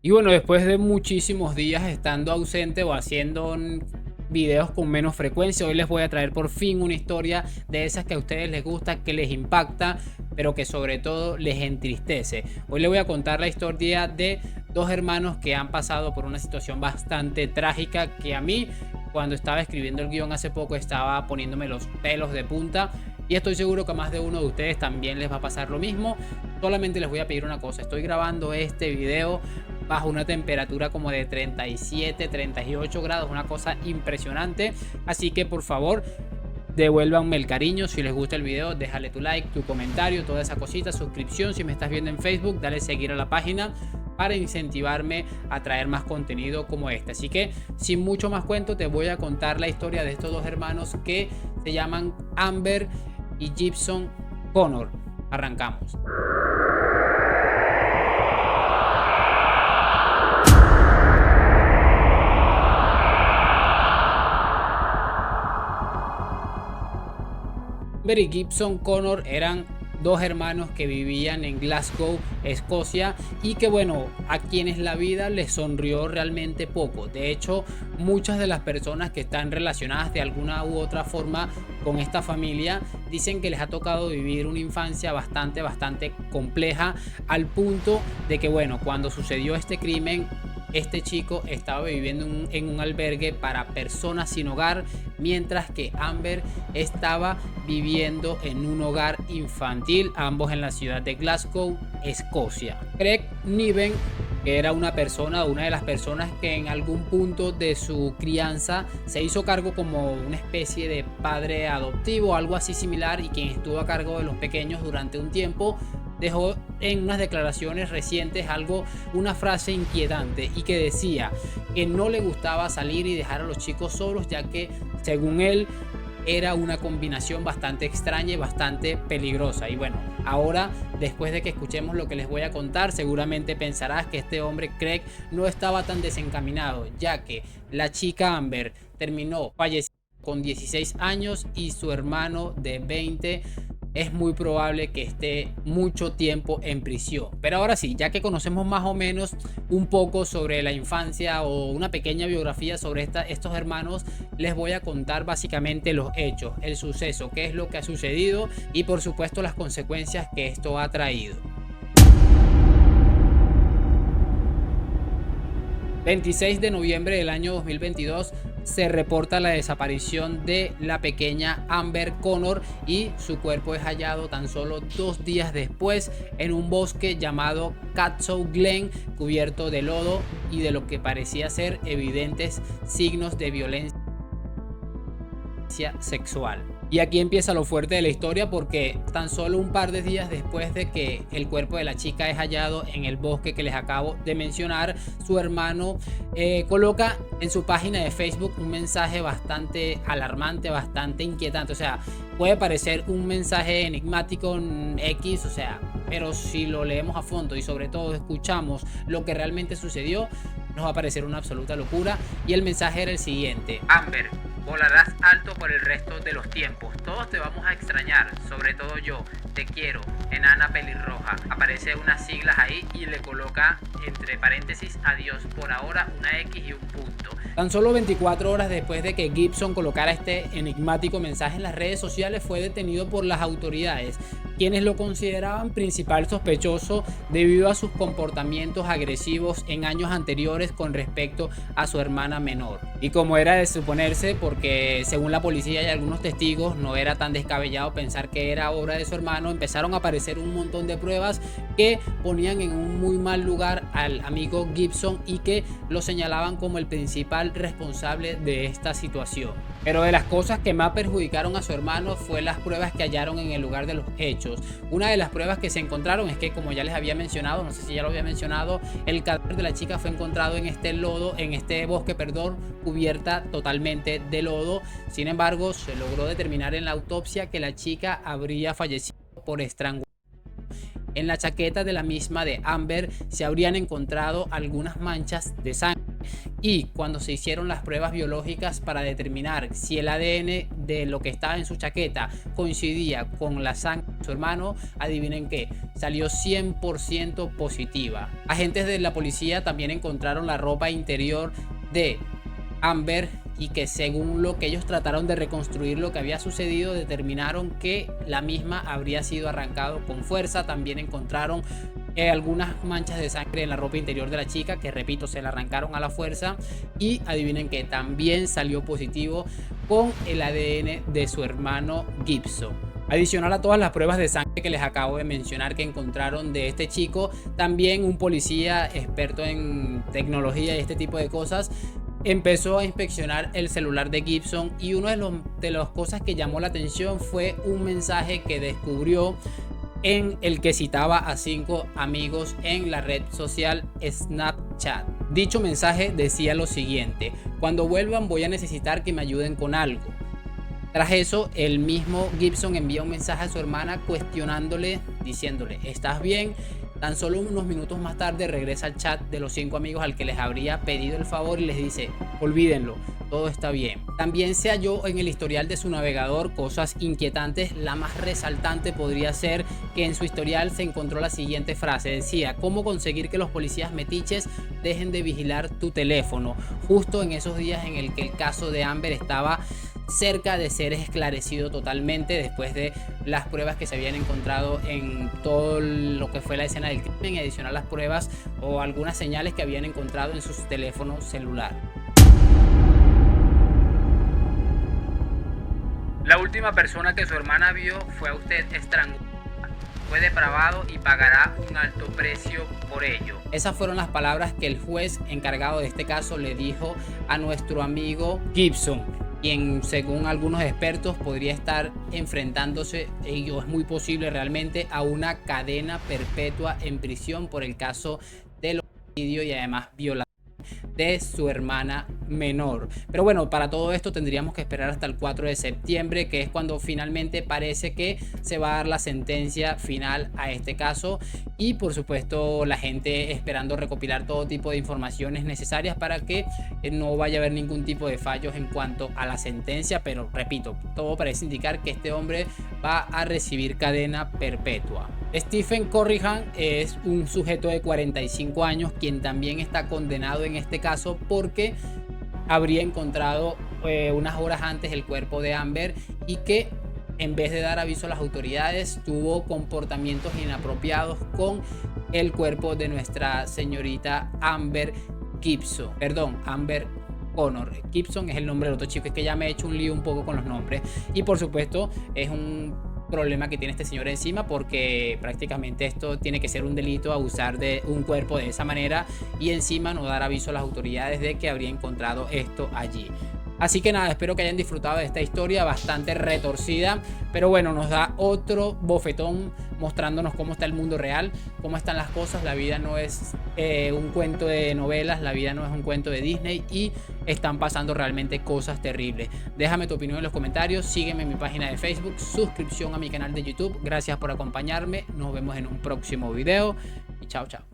Y bueno, después de muchísimos días estando ausente o haciendo videos con menos frecuencia, hoy les voy a traer por fin una historia de esas que a ustedes les gusta, que les impacta, pero que sobre todo les entristece. Hoy les voy a contar la historia de dos hermanos que han pasado por una situación bastante trágica que a mí, cuando estaba escribiendo el guión hace poco, estaba poniéndome los pelos de punta. Y estoy seguro que a más de uno de ustedes también les va a pasar lo mismo. Solamente les voy a pedir una cosa. Estoy grabando este video bajo una temperatura como de 37, 38 grados, una cosa impresionante. Así que por favor, devuélvanme el cariño. Si les gusta el video, déjale tu like, tu comentario, toda esa cosita, suscripción. Si me estás viendo en Facebook, dale seguir a la página para incentivarme a traer más contenido como este. Así que sin mucho más cuento, te voy a contar la historia de estos dos hermanos que se llaman Amber y Gibson Connor. Arrancamos. Amber y Gibson Connor eran dos hermanos que vivían en Glasgow, Escocia, y que bueno, a quienes la vida les sonrió realmente poco. De hecho, muchas de las personas que están relacionadas de alguna u otra forma con esta familia dicen que les ha tocado vivir una infancia bastante compleja, al punto de que bueno, cuando sucedió este crimen, este chico estaba viviendo en un albergue para personas sin hogar, mientras que Amber estaba viviendo en un hogar infantil, ambos en la ciudad de Glasgow, Escocia. Craig Niven, que era una de las personas que en algún punto de su crianza se hizo cargo como una especie de padre adoptivo, algo así similar, y quien estuvo a cargo de los pequeños durante un tiempo, dejó en unas declaraciones recientes una frase inquietante, y que decía que no le gustaba salir y dejar a los chicos solos, ya que según él era una combinación bastante extraña y bastante peligrosa. Y bueno, ahora después de que escuchemos lo que les voy a contar, seguramente pensarás que este hombre Craig no estaba tan desencaminado, ya que la chica Amber terminó falleciendo con 16 años y su hermano de 20 es muy probable que esté mucho tiempo en prisión. Pero ahora sí, ya que conocemos más o menos un poco sobre la infancia o una pequeña biografía sobre estos hermanos, les voy a contar básicamente los hechos, el suceso, qué es lo que ha sucedido y por supuesto las consecuencias que esto ha traído. 26 de noviembre del año 2022 se reporta la desaparición de la pequeña Amber Connor, y su cuerpo es hallado tan solo 2 días después en un bosque llamado Catshaw Glen, cubierto de lodo y de lo que parecía ser evidentes signos de violencia sexual. Y aquí empieza lo fuerte de la historia, porque tan solo un par de días después de que el cuerpo de la chica es hallado en el bosque que les acabo de mencionar, su hermano coloca en su página de Facebook un mensaje bastante alarmante, bastante inquietante. O sea, puede parecer un mensaje enigmático en X, o sea, pero si lo leemos a fondo y sobre todo escuchamos lo que realmente sucedió, nos va a parecer una absoluta locura. Y el mensaje era el siguiente: Amber, volarás alto por el resto de los tiempos. Todos te vamos a extrañar, sobre todo yo. Te quiero, enana pelirroja. Aparece unas siglas ahí y le coloca entre paréntesis adiós por ahora, una X y un punto. Tan solo 24 horas después de que Gibson colocara este enigmático mensaje en las redes sociales, fue detenido por las autoridades, quienes lo consideraban principal sospechoso debido a sus comportamientos agresivos en años anteriores con respecto a su hermana menor. Y como era de suponerse, porque según la policía y algunos testigos no era tan descabellado pensar que era obra de su hermano, empezaron a aparecer un montón de pruebas que ponían en un muy mal lugar al amigo Gibson y que lo señalaban como el principal responsable de esta situación. Pero de las cosas que más perjudicaron a su hermano fue las pruebas que hallaron en el lugar de los hechos. Una de las pruebas que se encontraron es que, como ya les había mencionado, no sé si ya lo había mencionado, el cadáver de la chica fue encontrado en este bosque, cubierta totalmente de lodo. Sin embargo, se logró determinar en la autopsia que la chica habría fallecido por estrangulación. En la chaqueta de la misma de Amber se habrían encontrado algunas manchas de sangre Y cuando se hicieron las pruebas biológicas para determinar si el ADN de lo que estaba en su chaqueta coincidía con la sangre de su hermano, adivinen qué, salió 100% positiva. Agentes de la policía también encontraron la ropa interior de Amber y que según lo que ellos trataron de reconstruir lo que había sucedido, determinaron que la misma habría sido arrancado con fuerza. También encontraron algunas manchas de sangre en la ropa interior de la chica, que repito, se la arrancaron a la fuerza. Y adivinen que también salió positivo con el ADN de su hermano Gibson. Adicional a todas las pruebas de sangre que les acabo de mencionar que encontraron de este chico, también un policía experto en tecnología y este tipo de cosas empezó a inspeccionar el celular de Gibson, y una de las cosas que llamó la atención fue un mensaje que descubrió en el que citaba a 5 amigos en la red social Snapchat. Dicho mensaje decía lo siguiente: cuando vuelvan voy a necesitar que me ayuden con algo. Tras eso, el mismo Gibson envía un mensaje a su hermana cuestionándole, diciéndole: ¿estás bien? Tan solo unos minutos más tarde regresa al chat de los 5 amigos al que les habría pedido el favor y les dice: olvídenlo, todo está bien. También se halló en el historial de su navegador cosas inquietantes. La más resaltante podría ser que en su historial se encontró la siguiente frase: decía, ¿cómo conseguir que los policías metiches dejen de vigilar tu teléfono? Justo en esos días en el que el caso de Amber estaba cerca de ser esclarecido totalmente, después de las pruebas que se habían encontrado en todo lo que fue la escena del crimen, adicional a las pruebas o algunas señales que habían encontrado en sus teléfonos celular. La última persona que su hermana vio fue a usted estrangulada. Fue depravado y pagará un alto precio por ello. Esas fueron las palabras que el juez encargado de este caso le dijo a nuestro amigo Gibson, quien según algunos expertos podría estar enfrentándose, ello es muy posible realmente, a una cadena perpetua en prisión por el caso del homicidio y además violación de su hermana menor. Pero bueno, para todo esto tendríamos que esperar hasta el 4 de septiembre, que es cuando finalmente parece que se va a dar la sentencia final a este caso, y por supuesto la gente esperando recopilar todo tipo de informaciones necesarias para que no vaya a haber ningún tipo de fallos en cuanto a la sentencia. Pero repito, todo parece indicar que este hombre va a recibir cadena perpetua. Stephen Corrigan es un sujeto de 45 años quien también está condenado en este caso porque habría encontrado unas horas antes el cuerpo de Amber y que en vez de dar aviso a las autoridades tuvo comportamientos inapropiados con el cuerpo de nuestra señorita Amber Gibson, perdón, Amber Connor. Gibson es el nombre del otro chico, es que ya me he hecho un lío un poco con los nombres, y por supuesto es un problema que tiene este señor encima, porque prácticamente esto tiene que ser un delito, abusar de un cuerpo de esa manera y encima no dar aviso a las autoridades de que habría encontrado esto allí. Así que nada, espero que hayan disfrutado de esta historia bastante retorcida, pero bueno, nos da otro bofetón mostrándonos cómo está el mundo real, cómo están las cosas. La vida no es un cuento de novelas, la vida no es un cuento de Disney y están pasando realmente cosas terribles. Déjame tu opinión en los comentarios, sígueme en mi página de Facebook, suscripción a mi canal de YouTube. Gracias por acompañarme, nos vemos en un próximo video y chao, chao.